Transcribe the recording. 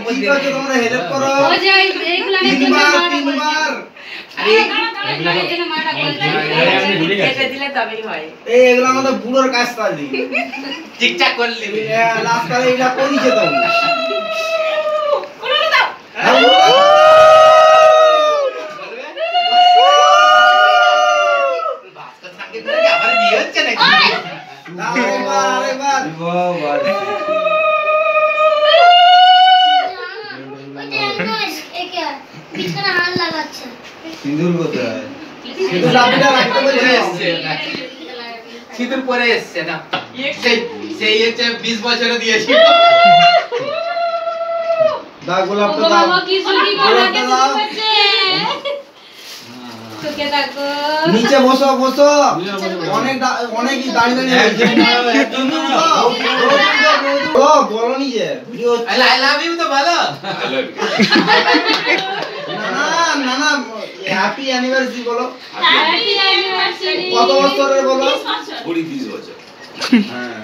ঠিক আছে তোমরা হেল্প করো ও যে এইগুলা না তিনবার আরে এখানে মাটা বলতে কেটে দিলে তবেই হয় এই এগুলো আমাদের বুড়োর কাজ তালি ঠিকঠাক করলি লাস্ট কালে এটা করিছে তো কোন দাও ভাস্কর সঙ্গে করে আবার বিয়ে হচ্ছে নাকি আরেকবার সিঁদুর কোথায় সিঁদুর লাভিটা রাখতে বলেছে সিঁদুর পরে এসছে না সেই হচ্ছে 20 বছরে দিয়েছি দাও গোলাপটা ও দাও বাবা কি সুন্দর গোলাপটা করছে তোকে দেখো নিচে বসো বসো অনেকই দাঁড়িয়ে ও বলো নিজে আই লাভ ইউ তো ভালো না না না হ্যাপি অ্যানিভার্সারি বলো হ্যাপি অ্যানিভার্সারি কত বছরের বলো 20-30 বছর হ্যাঁ